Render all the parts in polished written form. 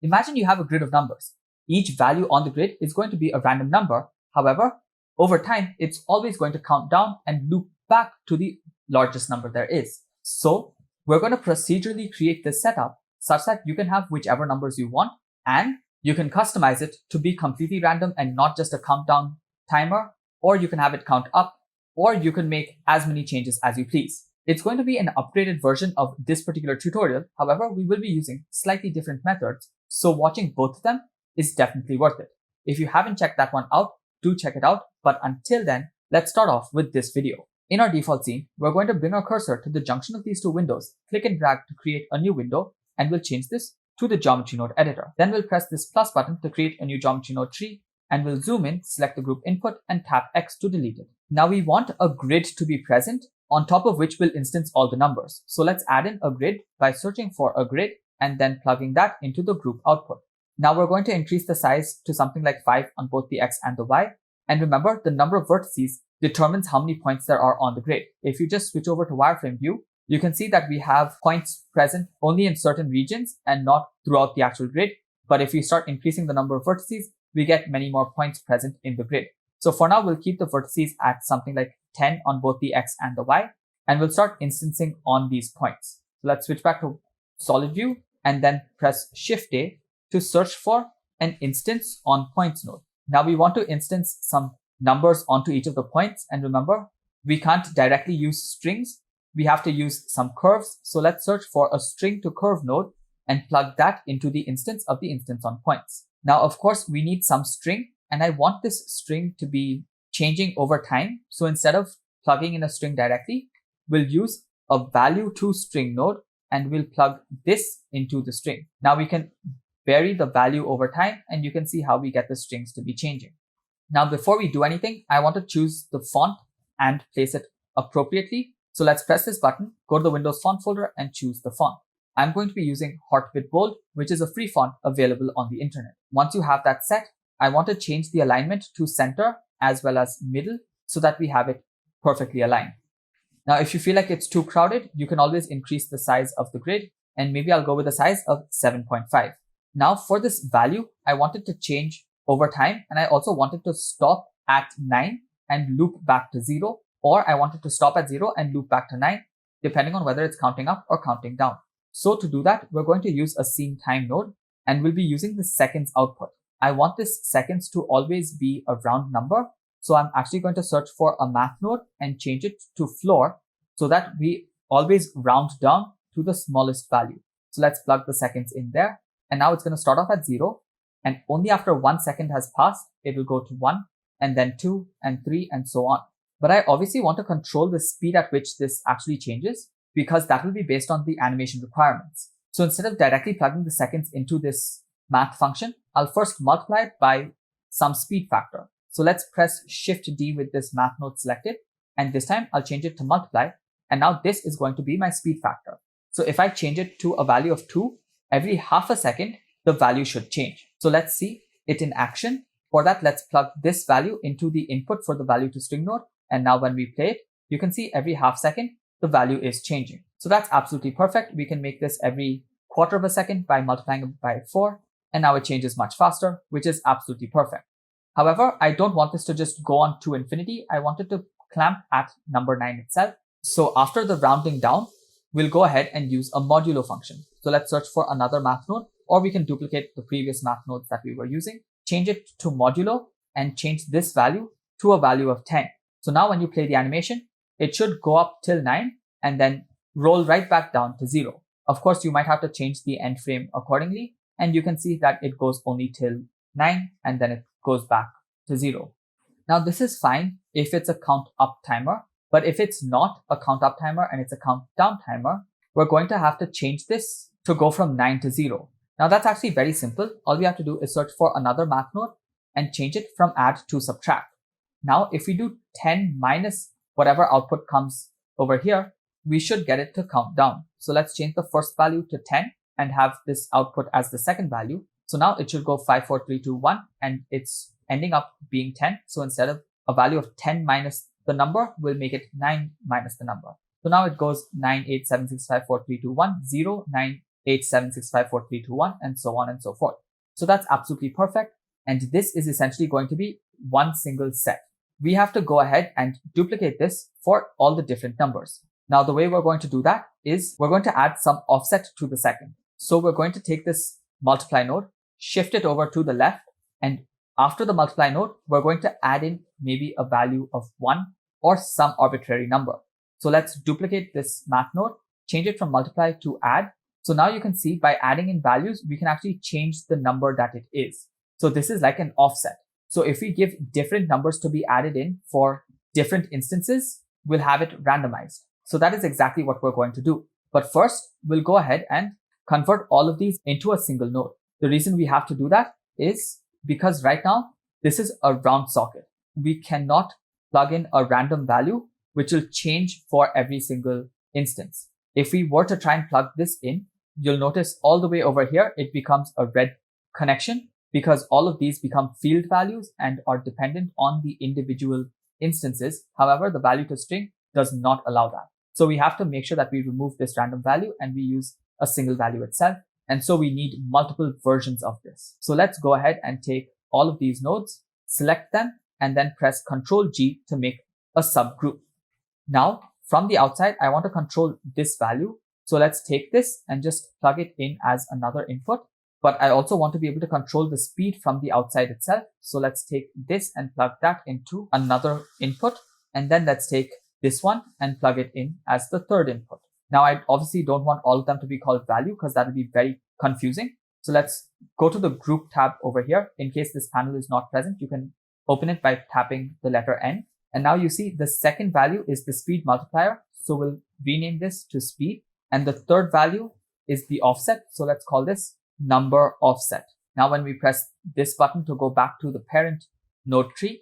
Imagine you have a grid of numbers. Each value on the grid is going to be a random number. However, over time, it's always going to count down and loop back to the largest number there is. So we're going to procedurally create this setup such that you can have whichever numbers you want, and you can customize it to be completely random and not just a countdown timer, or you can have it count up, or you can make as many changes as you please. It's going to be an upgraded version of this particular tutorial. However, we will be using slightly different methods, so watching both of them is definitely worth it. If you haven't checked that one out, do check it out. But until then, let's start off with this video. In our default scene, we're going to bring our cursor to the junction of these two windows, click and drag to create a new window, and we'll change this to the geometry node editor. Then we'll press this plus button to create a new geometry node tree, and we'll zoom in, select the group input, and tap X to delete it. Now we want a grid to be present, on top of which we'll instance all the numbers. So let's add in a grid by searching for a grid and then plugging that into the group output. Now we're going to increase the size to something like 5 on both the X and the Y. And remember, the number of vertices determines how many points there are on the grid. If you just switch over to wireframe view, you can see that we have points present only in certain regions and not throughout the actual grid. But if we start increasing the number of vertices, we get many more points present in the grid. So for now, we'll keep the vertices at something like 10 on both the X and the Y, and we'll start instancing on these points. So let's switch back to solid view and then press Shift A to search for an instance on points node. Now we want to instance some numbers onto each of the points. And remember, we can't directly use strings. We have to use some curves. So let's search for a string to curve node and plug that into the instance of the instance on points. Now, of course, we need some string, and I want this string to be changing over time. So instead of plugging in a string directly, we'll use a value to string node and we'll plug this into the string. Now we can vary the value over time, and you can see how we get the strings to be changing. Now, before we do anything, I want to choose the font and place it appropriately. So let's press this button, go to the Windows font folder and choose the font. I'm going to be using Heartbit Bold, which is a free font available on the internet. Once you have that set, I want to change the alignment to center as well as middle so that we have it perfectly aligned. Now, if you feel like it's too crowded, you can always increase the size of the grid, and maybe I'll go with a size of 7.5. Now for this value, I wanted to change over time, and I also wanted to stop at 9 and loop back to 0, or I wanted to stop at 0 and loop back to 9, depending on whether it's counting up or counting down. So to do that, we're going to use a scene time node, and we'll be using the seconds output. I want this seconds to always be a round number. So I'm actually going to search for a math node and change it to floor so that we always round down to the smallest value. So let's plug the seconds in there. And now it's going to start off at 0. And only after 1 second has passed, it will go to 1 and then 2 and 3 and so on. But I obviously want to control the speed at which this actually changes, because that will be based on the animation requirements. So instead of directly plugging the seconds into this math function, I'll first multiply it by some speed factor. So let's press Shift D with this math node selected. And this time I'll change it to multiply. And now this is going to be my speed factor. So if I change it to a value of 2, every half a second, the value should change. So let's see it in action. For that, let's plug this value into the input for the value to string node. And now when we play it, you can see every half second, the value is changing. So that's absolutely perfect. We can make this every quarter of a second by multiplying it by 4. And now it changes much faster, which is absolutely perfect. However, I don't want this to just go on to infinity. I want it to clamp at number 9 itself. So after the rounding down, we'll go ahead and use a modulo function. So let's search for another math node, or we can duplicate the previous math nodes that we were using, change it to modulo, and change this value to a value of 10. So now when you play the animation, it should go up till 9 and then roll right back down to 0. Of course, you might have to change the end frame accordingly, and you can see that it goes only till 9 and then it goes back to 0. Now this is fine if it's a count up timer, but if it's not a count up timer and it's a count down timer, we're going to have to change this to go from 9 to 0. Now that's actually very simple. All we have to do is search for another math node and change it from add to subtract. Now if we do 10 minus whatever output comes over here, we should get it to count down. So let's change the first value to 10 and have this output as the second value. So now it should go 5, 4, 3, 2, 1, and it's ending up being 10. So instead of a value of 10 minus the number, we'll make it 9 minus the number. So now it goes 9, 8, 7, 6, 5, 4, 3, 2, 1, 0, 9, 8765431 and so on and so forth. So that's absolutely perfect. And this is essentially going to be one single set. We have to go ahead and duplicate this for all the different numbers. Now, the way we're going to do that is we're going to add some offset to the second. So we're going to take this multiply node, shift it over to the left, and after the multiply node, we're going to add in maybe a value of 1 or some arbitrary number. So let's duplicate this math node, change it from multiply to add. So now you can see by adding in values, we can actually change the number that it is. So this is like an offset. So if we give different numbers to be added in for different instances, we'll have it randomized. So that is exactly what we're going to do. But first, we'll go ahead and convert all of these into a single node. The reason we have to do that is because right now, this is a round socket. We cannot plug in a random value, which will change for every single instance. If we were to try and plug this in, you'll notice all the way over here, it becomes a red connection because all of these become field values and are dependent on the individual instances. However, the value to string does not allow that. So we have to make sure that we remove this random value and we use a single value itself. And so we need multiple versions of this. So let's go ahead and take all of these nodes, select them, and then press Ctrl G to make a subgroup. Now, from the outside, I want to control this value. So let's take this and just plug it in as another input. But I also want to be able to control the speed from the outside itself. So let's take this and plug that into another input. And then let's take this one and plug it in as the third input. Now, I obviously don't want all of them to be called value because that would be very confusing. So let's go to the group tab over here. In case this panel is not present, you can open it by tapping the letter N. And now you see the second value is the speed multiplier. So we'll rename this to speed. And the third value is the offset. So let's call this number offset. Now, when we press this button to go back to the parent node tree,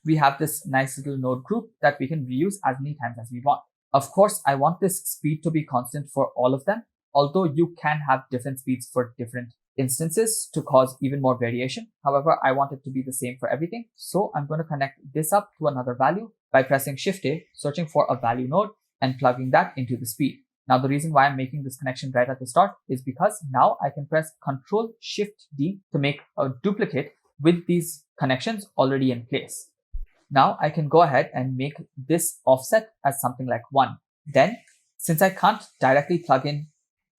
we have this nice little node group that we can reuse as many times as we want. Of course, I want this speed to be constant for all of them, although you can have different speeds for different instances to cause even more variation. However, I want it to be the same for everything. So I'm going to connect this up to another value by pressing Shift A, searching for a value node and plugging that into the speed. Now, the reason why I'm making this connection right at the start is because now I can press Ctrl Shift D to make a duplicate with these connections already in place. Now I can go ahead and make this offset as something like 1. Then, since I can't directly plug in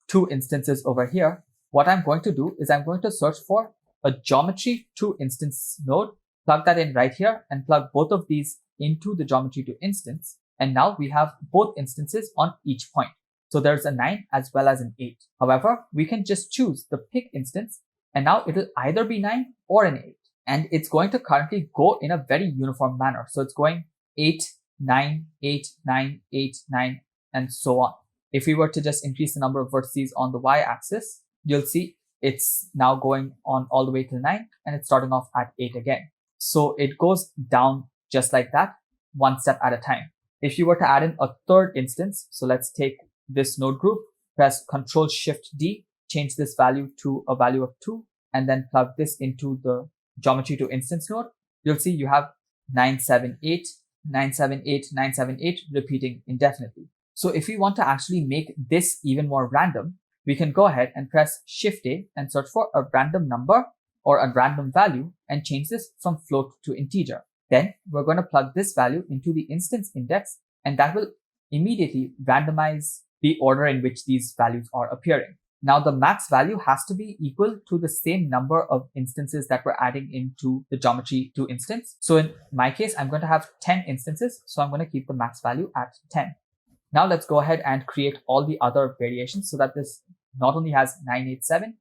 two instances over here, what I'm going to do is I'm going to search for a geometry to instance node, plug that in right here and plug both of these into the geometry to instance. And now we have both instances on each point. So there's a 9 as well as an 8. However, we can just choose the pick instance and now it'll either be 9 or an 8. And it's going to currently go in a very uniform manner. So it's going 8, 9, 8, 9, 8, 9, and so on. If we were to just increase the number of vertices on the y-axis, you'll see it's now going on all the way to 9 and it's starting off at 8 again. So it goes down just like that, one step at a time. If you were to add in a third instance, so let's take this node group, press Ctrl Shift D, change this value to a value of 2, and then plug this into the geometry to instance node, you'll see you have 978, 978, 978 repeating indefinitely. So if we want to actually make this even more random, we can go ahead and press Shift A and search for a random number or a random value and change this from float to integer. Then we're going to plug this value into the instance index and that will immediately randomize the order in which these values are appearing. Now the max value has to be equal to the same number of instances that we're adding into the geometry to instance. So in my case, I'm going to have 10 instances. So I'm going to keep the max value at 10. Now let's go ahead and create all the other variations so that this not only has 987,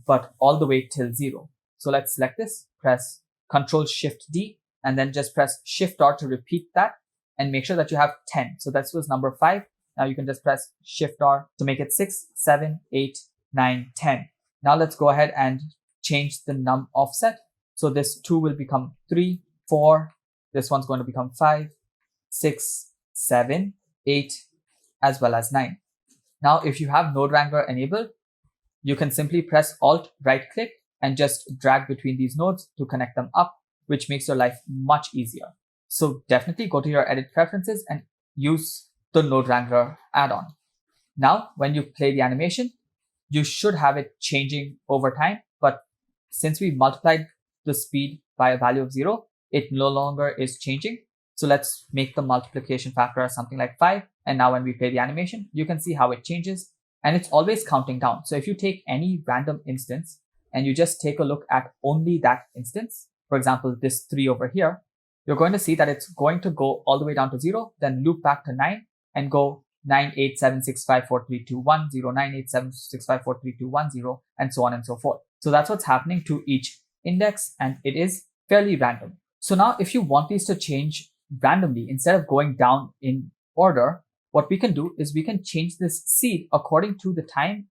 but all the way till 0. So let's select this, press Ctrl Shift D, and then just press Shift R to repeat that and make sure that you have 10. So this was number 5. Now you can just press Shift R to make it 6, 7, 8, 9, 10. Now let's go ahead and change the num offset. So this 2 will become 3, 4. This one's going to become 5, 6, 7, 8, as well as 9. Now, if you have Node Wrangler enabled, you can simply press Alt right click and just drag between these nodes to connect them up, which makes your life much easier. So definitely go to your edit preferences and use the Node Wrangler add-on. Now, when you play the animation, you should have it changing over time. But since we multiplied the speed by a value of 0, it no longer is changing. So let's make the multiplication factor as something like 5. And now when we play the animation, you can see how it changes. And it's always counting down. So if you take any random instance and you just take a look at only that instance, for example, this 3 over here, you're going to see that it's going to go all the way down to 0, then loop back to 9 and go 987654321, 987654321, and so on and so forth. So that's what's happening to each index, and it is fairly random. So now if you want these to change randomly, instead of going down in order, what we can do is we can change this seed according to the time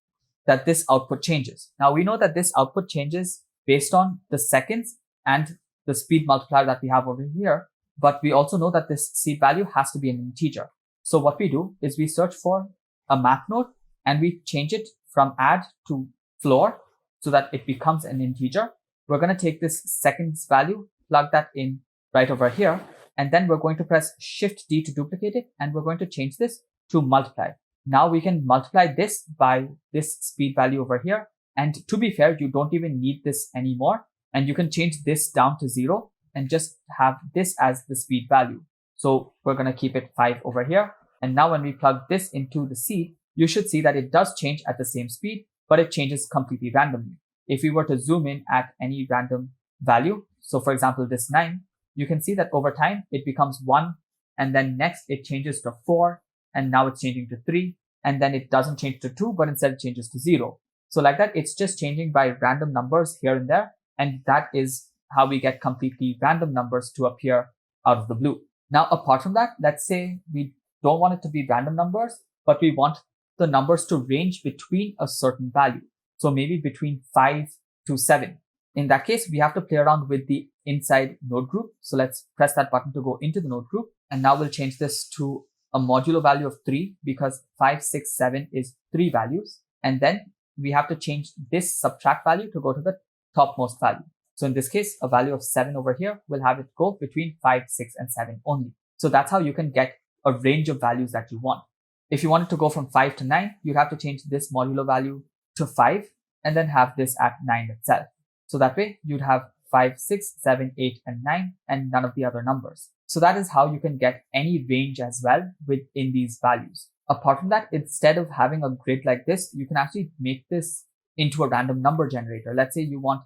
that this output changes. Now we know that this output changes based on the seconds and the speed multiplier that we have over here, but we also know that this seed value has to be an integer. So what we do is we search for a math node and we change it from add to floor so that it becomes an integer. We're going to take this seconds value, plug that in right over here, and then we're going to press Shift D to duplicate it, and we're going to change this to multiply. Now we can multiply this by this speed value over here. And to be fair, you don't even need this anymore. And you can change this down to 0 and just have this as the speed value. So we're going to keep it 5 over here. And now when we plug this into the seed, you should see that it does change at the same speed, but it changes completely randomly. If we were to zoom in at any random value, so for example, this 9, you can see that over time it becomes 1, and then next it changes to 4, and now it's changing to 3, and then it doesn't change to 2, but instead it changes to 0. So like that, it's just changing by random numbers here and there. And that is how we get completely random numbers to appear out of the blue. Now, apart from that, let's say we don't want it to be random numbers, but we want the numbers to range between a certain value. So maybe between 5 to 7. In that case, we have to play around with the inside node group. So let's press that button to go into the node group. And now we'll change this to a modulo value of 3 because 5, 6, 7 is 3 values. And then we have to change this subtract value to go to the topmost value. So in this case, a value of 7 over here will have it go between 5, 6, and 7 only. So that's how you can get a range of values that you want. If you want it to go from 5 to 9, you'd have to change this modulo value to 5 and then have this at 9 itself. So that way you'd have 5, 6, 7, 8, and 9 and none of the other numbers. So that is how you can get any range as well within these values. Apart from that, instead of having a grid like this, you can actually make this into a random number generator. Let's say you want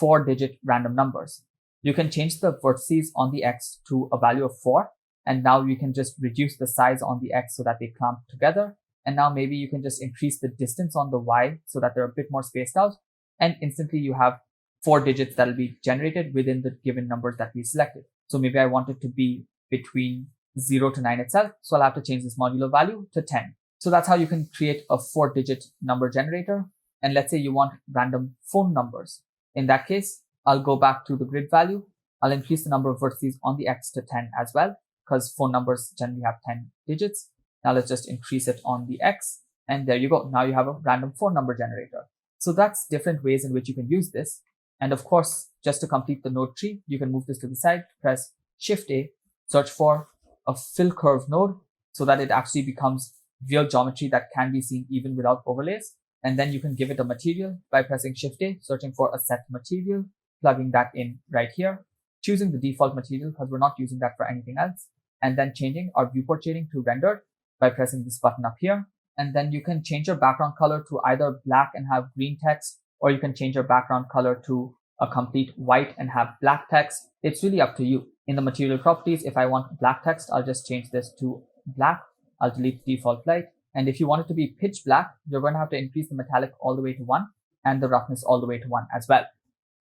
4-digit random numbers. You can change the vertices on the X to a value of 4. And now you can just reduce the size on the X so that they clump together. And now maybe you can just increase the distance on the Y so that they're a bit more spaced out. And instantly you have 4 digits that will be generated within the given numbers that we selected. So maybe I want it to be between 0 to 9 itself. So I'll have to change this modulo value to 10. So that's how you can create a 4-digit number generator. And let's say you want random phone numbers. In that case, I'll go back to the grid value. I'll increase the number of vertices on the X to 10 as well, because phone numbers generally have 10 digits. Now let's just increase it on the X. And there you go. Now you have a random phone number generator. So that's different ways in which you can use this. And of course, just to complete the node tree, you can move this to the side, press Shift A, search for a fill curve node so that it actually becomes real geometry that can be seen even without overlays. And then you can give it a material by pressing Shift A, searching for a set material, plugging that in right here, choosing the default material because we're not using that for anything else, and then changing our viewport shading to rendered by pressing this button up here. And then you can change your background color to either black and have green text, or you can change your background color to a complete white and have black text. It's really up to you. In the material properties, if I want black text, I'll just change this to black. I'll delete the default light. And if you want it to be pitch black, you're going to have to increase the metallic all the way to 1 and the roughness all the way to 1 as well.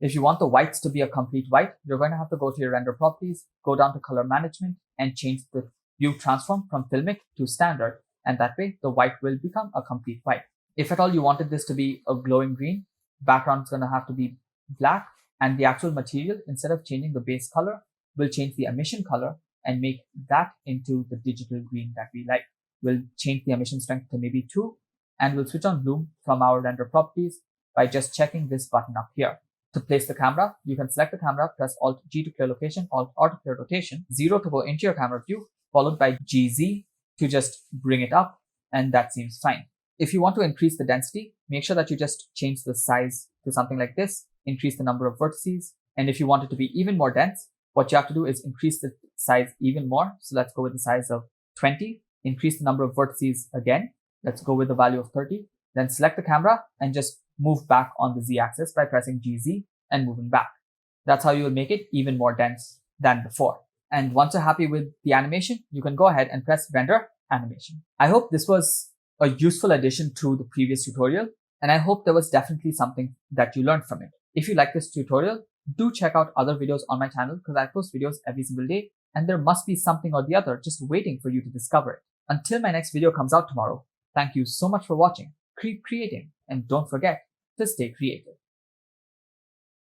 If you want the whites to be a complete white, you're going to have to go to your render properties, go down to color management and change the hue transform from filmic to standard. And that way the white will become a complete white. If at all you wanted this to be a glowing green, background is going to have to be black, and the actual material, instead of changing the base color, will change the emission color and make that into the digital green that we like. We'll change the emission strength to maybe 2, and we'll switch on bloom from our render properties by just checking this button up here. To place the camera, you can select the camera, press Alt G to clear location, Alt R to clear rotation, 0 to go into your camera view, followed by GZ to just bring it up, and that seems fine. If you want to increase the density, make sure that you just change the size to something like this, increase the number of vertices. And if you want it to be even more dense, what you have to do is increase the size even more. So let's go with the size of 20, increase the number of vertices again. Let's go with the value of 30. Then select the camera and just move back on the z-axis by pressing GZ and moving back. That's how you will make it even more dense than before. And once you're happy with the animation, you can go ahead and press render animation. I hope this was a useful addition to the previous tutorial, and I hope there was definitely something that you learned from it. If you like this tutorial, do check out other videos on my channel because I post videos every single day, and there must be something or the other just waiting for you to discover it. Until my next video comes out tomorrow, thank you so much for watching. Keep creating, and don't forget to stay creative.